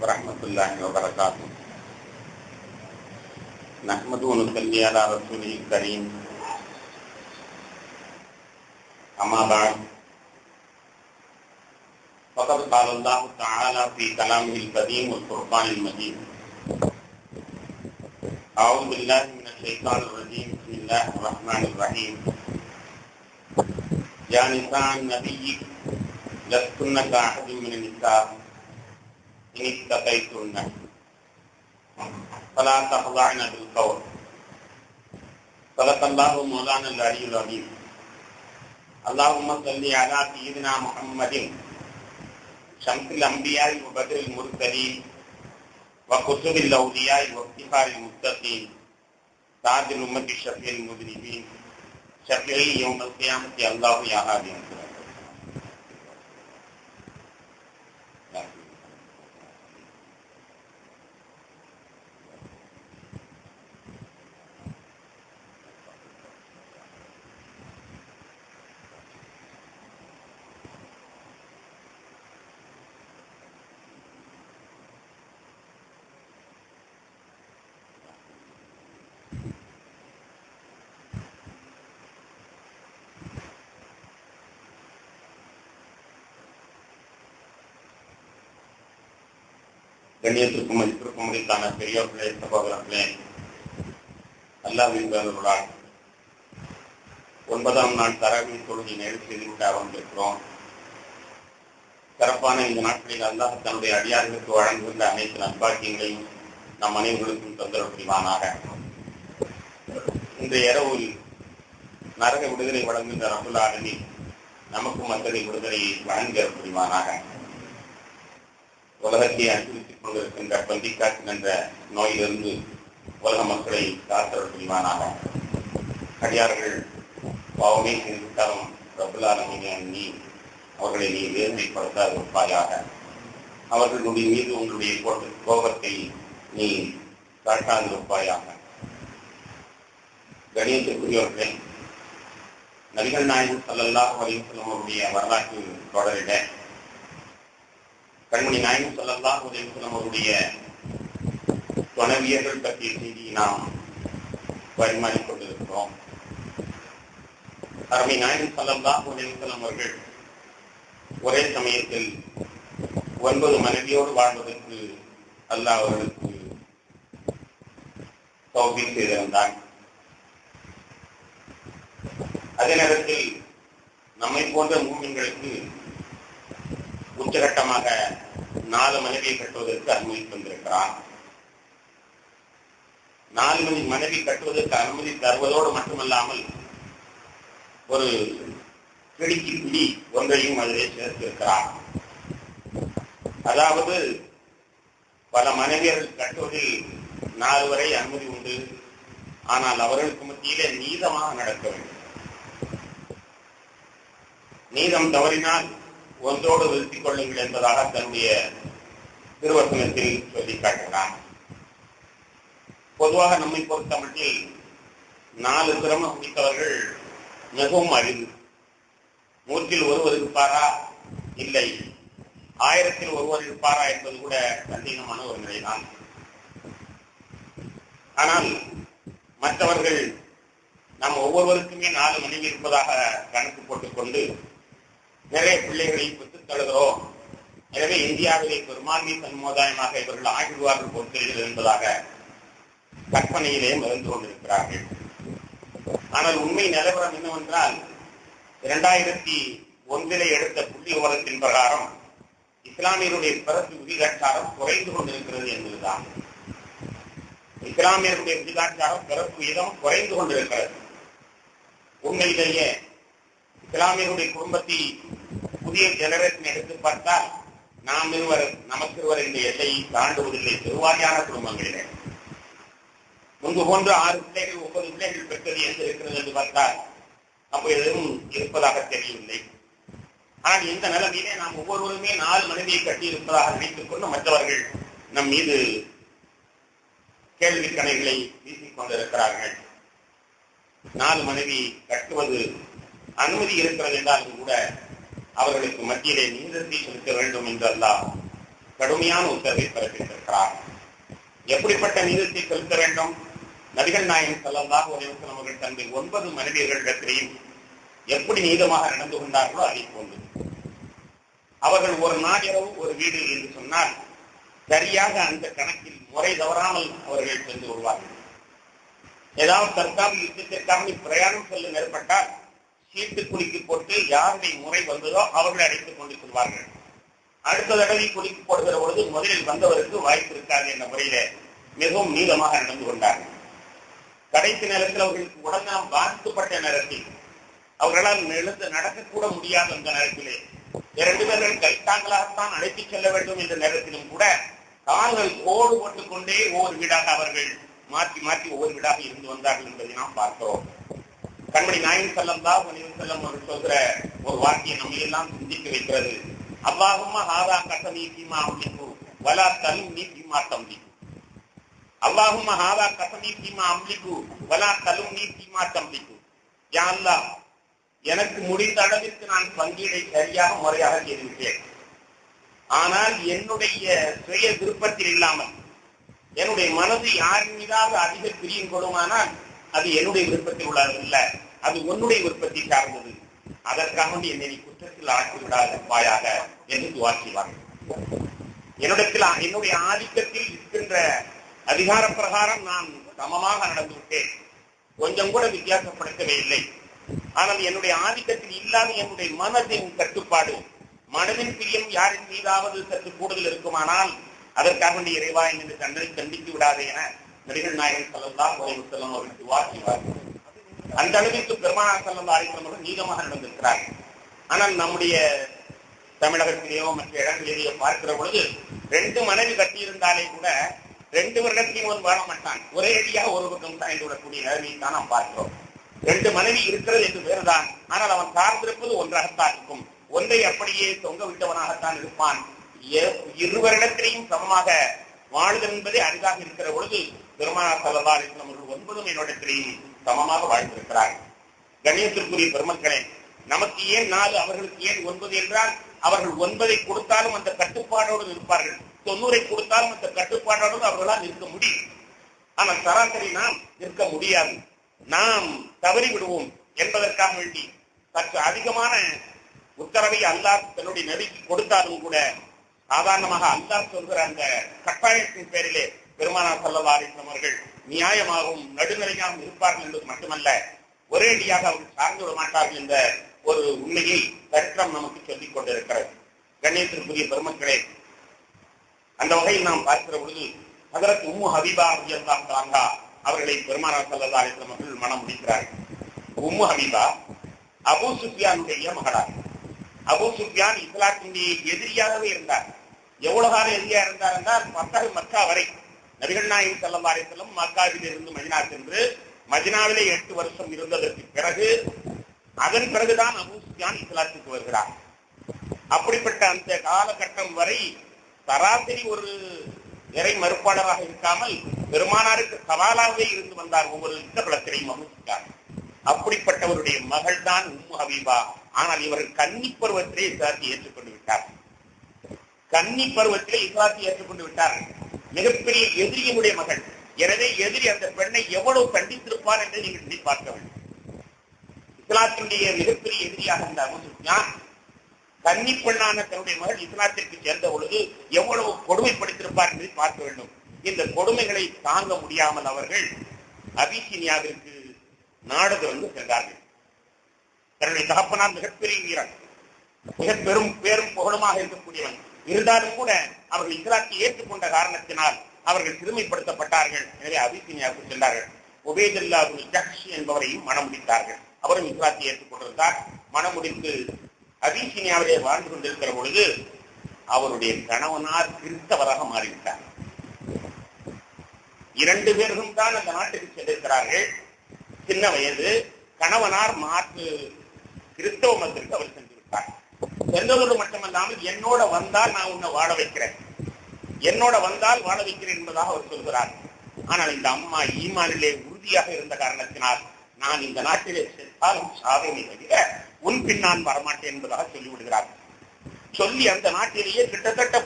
வரஹ்மத்துல்லாஹி வபரகாத்துஹு. நஹ்மது வ நுஸல்லி அலா ரசூலில் கரீம். அம்மா பஅத். ஃபகத் क़ால அல்லாஹு தஆலா ஃபீ கலாமிஹில் கரீம் வல் ஃபுர்கானில் மஜீத். அஊது பில்லாஹி மினஷ் ஷைத்தானிர் ரஜீம். பிஸ்மில்லாஹிர் ரஹ்மானிர் ரஹீம். யா நிஸாஅன் நபிய்யி லஸ்துன்ன கஅஹதின் மினன் நிஸா இன் இத்தகைத்துன்ன فلا تخضعن بالقول. صدق الله مولانا العلي العظيم. اللهم صل على سيدنا محمد شمس الانبياء وبدر المرسلين وقطب الاولياء وافتخار المتقين تاج الامه الشفيع المذنبين شفيعي يوم القيامه الله يا هادي. கண்ணியத்திற்கும் மதிப்பிற்கும் உரித்தான பெரியோர்களே, சகோதரர்களே, அல்லாஹ்வின் பேரருளால் 9ஆம் நாள் தராவீஹ் தொழுகை நிறைவு செய்துவிட்டு அமர்ந்திருக்கிறோம். சிறப்பான இந்த நாட்களில் அல்லாஹ் தன்னுடைய அடியார்களுக்கு வழங்குகின்ற அனைத்து நற்பாக்கியங்களையும் நம் அனைவர்களுக்கும் தொந்தரவு புரிவானாக. இன்றைய இரவில் நரக விடுதலை வழங்குகின்ற ரப்புல் ஆலமீன் நமக்கும் அத்தகைய விடுதலையை வழங்க புரிவானாக. உலகத்தை அனுபவித்துக் கொண்டிருக்கின்ற பந்திக்காற்று என்ற நோயிலிருந்து உலக மக்களை காத்தல் புரிவானாக. அடியார்கள் பாவமே செய்துவிட்டாலும் ரப்புல் ஆலமீனே நீ அவர்களை நீ வேதனைப்படுத்தாது இருப்பாயாக. அவர்களுடைய மீது உங்களுடைய கோபத்தை நீ காட்டாது இருப்பாயாக. கணியத்திற்குரியவர்களே, நபிகள் நாயகம் ஸல்லல்லாஹு அலைஹி வஸல்லம் அவருடைய வரலாற்று தொடரிட கண்மணி நாயகம் ஸல்லல்லாஹு அலைஹி வஸல்லம் அவருடைய துணைவியர்கள் பற்றிய செய்தியை நாம் பரிமாறிக் கொண்டிருக்கிறோம். அருமை நாயகம் ஸல்லல்லாஹு அலைஹி வஸல்லம் அவர்கள் ஒரே சமயத்தில் 9 மனைவியோடு வாழ்வதற்கு அல்லாஹ் அவர்களுக்கு தௌஃபீக் செய்திருந்தார். அதே நேரத்தில் நம்மை போன்ற மூமின்களுக்கு உச்சகட்டமாக 4 மனைவியை கட்டுவதற்கு அனுமதி தந்திருக்கிறார். 4 மனைவி கட்டுவதற்கு அனுமதி தருவதோடு மட்டுமல்லாமல் ஒரு கிடிக்கு பிடி ஒன்றையும் அதிலே சேர்த்திருக்கிறார். அதாவது பல மனைவியர்கள் கட்டுவதில் 4 வரை அனுமதி உண்டு. ஆனால் அவர்களுக்கு மத்தியிலே நீதமாக நடக்க வேண்டும். நீதம் தவறினால் ஒன்றோடு நிறுத்திக் கொள்ளுங்கள் என்பதாக தன்னுடைய திருவசனத்தில் சொல்லி காட்டுகிறார். பொதுவாக நம்மை பொறுத்த மட்டில் 4 திறமை முடித்தவர்கள் மிகவும் அரிது. 100-ல் ஒருவர் இருப்பாரா? இல்லை. 1000-ல் ஒருவர் இருப்பாரா என்பது கூட சந்தேகமான ஒரு நிலைதான். ஆனால் மற்றவர்கள் நாம் ஒவ்வொருவருக்குமே 4 மனைவி இருப்பதாக கணக்கு போட்டுக்கொண்டு நிறைய பிள்ளைகளை பெற்றுத் தழுகிறோம். எனவே இந்தியாவிலே பெரும்பான்மை சமுதாயமாக இவர்கள் ஆகிடுவார்கள் போல் தெரிகிறது என்பதாக கற்பனையிலே மறந்து கொண்டிருக்கிறார்கள். ஆனால் உண்மை நிலவரம் என்னவென்றால் 2001 எடுத்த புள்ளி விவரத்தின் பிரகாரம் இஸ்லாமியருடைய பிறப்பு விகிதாச்சாரம் குறைந்து கொண்டிருக்கிறது என்பதுதான். இஸ்லாமியருடைய விகிதாச்சாரம் பிறப்பு விகிதம் குறைந்து கொண்டிருக்கிறது. உண்மையிலேயே இஸ்லாமியருடைய குடும்பத்தை புதிய ஜெனரேஷன் எடுத்து பார்த்தால் நமக்கு இருவர் இந்த எல்லையை தாண்டுவதில்லை. பெருவாரியான குடும்பங்களிலே முன்பு போன்று 6 பிள்ளைகள் 9 பிள்ளைகள் பெற்றது என்று இருக்கிறது என்று பார்த்தால் அப்போ எதுவும் இருப்பதாக தெரியவில்லை. ஆனால் இந்த நிலைமையிலே நாம் ஒவ்வொருவருமே 4 மனைவியை கட்டி இருப்பதாக நினைத்துக் கொண்டு மற்றவர்கள் நம் மீது கேள்வி கணைகளை வீசிக் கொண்டிருக்கிறார்கள். 4 மனைவி கட்டுவது அனுமதி இருக்கிறது என்றாலும் கூட அவர்களுக்கு மத்தியிலே நீதத்தை செலுத்த வேண்டும் என்று அல்லாஹ் கடுமையான உத்தரவை பிறப்பித்திருக்கிறார். எப்படிப்பட்ட நீதத்தை செலுத்த வேண்டும்? நபிகள் நாயகம் ஸல்லல்லாஹு அலைஹி வஸல்லம் அவர்கள் தன்னுடைய 9 மனைவியர்களிடத்திலேயும் எப்படி நீதமாக நடந்து கொண்டார்களோ அதை போன்று அவர்கள் ஒரு நாள் இரவு ஒரு வீடு என்று சொன்னால் சரியாக அந்த கணக்கில் முறை தவறாமல் அவர்கள் சென்று வருவார்கள். ஏதாவது தற்காப்பு யுத்தத்திற்காக பிரயாணம் செல்ல ஏற்பட்டால் சீட்டு குலுக்கி போட்டு யாருடைய முறை வந்ததோ அவர்களை அழைத்துக் கொண்டு செல்வார்கள். அடுத்த தடவை குலுக்கி போடுகிற பொழுது முதலில் வந்தவருக்கு வாய்ப்பு இருக்காது என்ற முறையில மிகவும் நீளமாக நடந்து கொண்டார்கள். கடைசி நேரத்தில் அவர்களுக்கு உடனே பாதிக்கப்பட்ட நேரத்தில் அவர்களால் எழுந்து நடக்கக்கூட முடியாத அந்த நேரத்திலே 2 பேர்கள் கைத்தாங்களாகத்தான் அழைத்துச் செல்ல வேண்டும் என்ற நேரத்திலும் கூட கால்கள் கோடு போட்டுக் கொண்டே ஒவ்வொரு வீடாக அவர்கள் மாற்றி மாற்றி ஒவ்வொரு வீடாக இருந்து வந்தார்கள் என்பதை நாம் பார்க்கிறோம். கண்மணி நாயகம் ஸல்லல்லாஹு அலைஹி வஸல்லம் அவர்கள் சொல்கிற ஒரு வாக்கியம் நம்மை எல்லாம் சிந்திக்க வைக்கிறது. அல்லாஹும்ம ஹாதா கஸமீ ஃபீமா அம்லிகு வலா தலும்னி ஃபீமா தம்லிகு. அல்லாஹும்ம ஹாதா கஸமீ ஃபீமா அம்லிகு வலா தலும்னி ஃபீமா தம்லிகு. யா அல்லாஹ், எனக்கு முடிந்த அளவிற்கு நான் பங்கீடை சரியாக முறையாக செய்துவிட்டேன். ஆனால் என்னுடைய சுய விருப்பத்தில் இல்லாமல் என்னுடைய மனது யாரின் மீதாவது அதிக பிரியம் கொள்ளுமானால் அது என்னுடைய விருப்பத்தில் உள்ளதில்ல, அது உன்னுடைய விருப்பத்தை சார்ந்தது. அதற்காக என்னை குற்றத்தில் ஆட்சி விடாதப்பாயாக என்று துஆ செய்வார்கள். என்னுடைய ஆதிக்கத்தில் இருக்கின்ற அதிகார பிரகாரம் நான் சமமாக நடந்து விட்டேன், கொஞ்சம் கூட வித்தியாசப்படுத்தவே இல்லை. ஆனால் என்னுடைய ஆதிக்கத்தில் இல்லாத என்னுடைய மனதின் கட்டுப்பாடு, மனதின் பிரியம் யாரின் மீதாவது சற்று கூடுதல் இருக்குமானால் அதற்காக இறைவா என்று தன்னை கண்டித்து விடாதே என நபிகள் நாயகம் ஸல்லல்லாஹு அலைஹி வஸல்லம் அவர்கள் துஆ செய்வார்கள். அந்த அளவிற்கு பெருமானார் ஸல்லல்லாஹு அலைஹி வஸல்லம் அவர்கள் நீதமாக நடந்திருக்கிறார்கள். ஆனால் நம்முடைய தமிழகத்திலேயோ மற்ற இடங்களிலேயோ பார்க்கிற பொழுது 2 மனைவி கட்டியிருந்தாலே கூட 2 வருடத்தையும் ஒரு வாழ மாட்டான், ஒரே அடியாக ஒரு பக்கம் சாய்ந்து விடக்கூடிய நிலைமையை தான் நாம் பார்க்கிறோம். 2 மனைவி இருக்கிறது என்று வேறுதான், ஆனால் அவன் சார்ந்திருப்பது ஒன்றாகத்தான் இருக்கும். ஒன்றை அப்படியே தொங்க விட்டவனாகத்தான் இருப்பான். 2 வருடத்திலையும் சமமாக வாழ்தல் என்பதே அரிதாக இருக்கிற பொழுது பெருமானார் ஸல்லல்லாஹு அலைஹி வஸல்லம் அவர்கள் 9 என்னிடத்திலேயும் சமமாக வாழ்ந்திருக்கிறார்கள். கண்ணியத்திற்குரிய பெருமக்களே, நமக்கு ஏன் 4 அவர்களுக்கு ஏன் 9 என்றால் அவர்கள் 9ஐ கொடுத்தாலும் அந்த கட்டுப்பாடோடு இருப்பார்கள், 90ஐ கொடுத்தாலும் அந்த கட்டுப்பாடோடு அவர்களால் இருக்க முடியும். ஆனால் சராசரி நாம் இருக்க முடியாது, நாம் தவறி விடுவோம் என்பதற்காக வேண்டி சற்று அதிகமான உத்தரவை அல்லாஹ் தன்னுடைய நபிக்கு கொடுத்தாலும் கூட சாதாரணமாக அல்லாஹ் சொல்கிற அந்த கட்டாயத்தின் பேரிலே பெருமானார் ஸல்லல்லாஹு அலைஹி வஸல்லம் அவர்கள் நியாயமாகவும் நடுநிலையாகவும் இருப்பார்கள் என்பது மட்டுமல்ல, ஒரேடியாக அவர்கள் சார்ந்து விட மாட்டார்கள் என்ற ஒரு உண்மையை சரித்திரம் நமக்கு சொல்லிக் கொண்டிருக்கிறது. கண்ணியத்திற்குரிய பெருமக்களே, அந்த வகையில் நாம் பார்க்கிற பொழுது ஹஜ்ரத் உம்மு ஹபீபா ரலியல்லாஹு அன்ஹா அவர்களை பெருமானார் ஸல்லல்லாஹு அலைஹி வஸல்லம் அவர்கள் மனம் முடிக்கிறார்கள். உம்மு ஹபீபா அபூ சுஃபியானுடைய மகளார். அபூ சுஃபியான் இஸ்லாத்தினுடைய எதிரியாகவே இருந்தார். எவ்வளவு காலம் எதிரியா இருந்தார் என்றால் மக்கா வரை. நபிகள் நாயகம் ஸல்லல்லாஹு அலைஹி வஸல்லம் மக்காவில் இருந்து மதீனா சென்று மதீனாவிலே 8 வருஷம் இருந்ததற்கு பிறகு அதன் பிறகுதான் அபூ சுஃபியான் இஸ்லாத்துக்கு வருகிறார். அப்படிப்பட்ட அந்த காலகட்டம் வரை சராசரி ஒரு இறை மறுப்பாளராக இருக்காமல் பெருமானாருக்கு சவாலாகவே இருந்து வந்தார் ஒவ்வொரு யுத்த களத்திலையும் அபூ சுஃபியான். அப்படிப்பட்டவருடைய மகள் தான் உம்மு ஹபீபா. ஆனால் இவர்கள் கன்னி பருவத்திலே இஸ்லாத்தை ஏற்றுக்கொண்டு விட்டார். கன்னி பருவத்திலே இஸ்லாத்தை ஏற்றுக்கொண்டு விட்டார்கள். மிகப்பெரிய எதிரியினுடைய மகள். எனவே எதிரி அந்த பெண்ணை எவ்வளவு கண்டித்திருப்பார் என்று நீங்கள் எண்ணி பார்க்க வேண்டும். இஸ்லாத்தினுடைய மிகப்பெரிய எதிரியாக இருந்த அபூ சுஃபியான் கன்னி பெண்ணான தன்னுடைய மகள் இஸ்லாத்திற்கு சேர்ந்த பொழுது எவ்வளவு கொடுமைப்படுத்திருப்பார் என்பதை பார்க்க வேண்டும். இந்த கொடுமைகளை தாங்க முடியாமல் அவர்கள் அபிசீனியாவிற்கு நாடு திறந்து சென்றார்கள். தன்னுடைய தகப்பனார் மிகப்பெரிய வீரன், மிக பேரும் புகழுமாக இருக்கக்கூடியவன். இருந்தாலும் கூட அவர்கள் இஸ்லாத்தை ஏற்றுக்கொண்ட காரணத்தினால் அவர்கள் சிறுமைப்படுத்தப்பட்டார்கள். எனவே அபிசீனியாவுக்கு சென்றார்கள். உபைதுல்லா இப்னு ஜஹ்ஷ் என்பவரையும் மனம் முடித்தார்கள். அவரும் இஸ்லாத்தை ஏற்றுக்கொண்டிருந்தார். மனம் முடித்து அபிசீனியாவிலே வாழ்ந்து கொண்டிருக்கிற பொழுது அவருடைய கணவனார் கிறிஸ்தவராக மாறிவிட்டார். 2 பேரும் தான் அந்த நாட்டுக்கு சென்றிருக்கிறார்கள். சின்ன வயது. கணவனார் மாற்று கிறிஸ்தவ மதத்திற்கு அவர் சென்று விட்டார். சென்றதோடு மட்டுமல்லாமல் என்னோட வந்தால் நான் உன்னை வாழ வைக்கிறேன், என்னோட வந்தால் வாழ வைக்கிறேன் என்பதாக அவர் சொல்கிறார். ஆனால் இந்த அம்மா ஈமானிலே உறுதியாக இருந்த காரணத்தினால் நான் இந்த நாட்டிலே சென்றாலும் சாதனை தவிர உன் பின் நான் வரமாட்டேன் என்பதாக சொல்லிவிடுகிறார். சொல்லி அந்த நாட்டிலேயே கிட்டத்தட்ட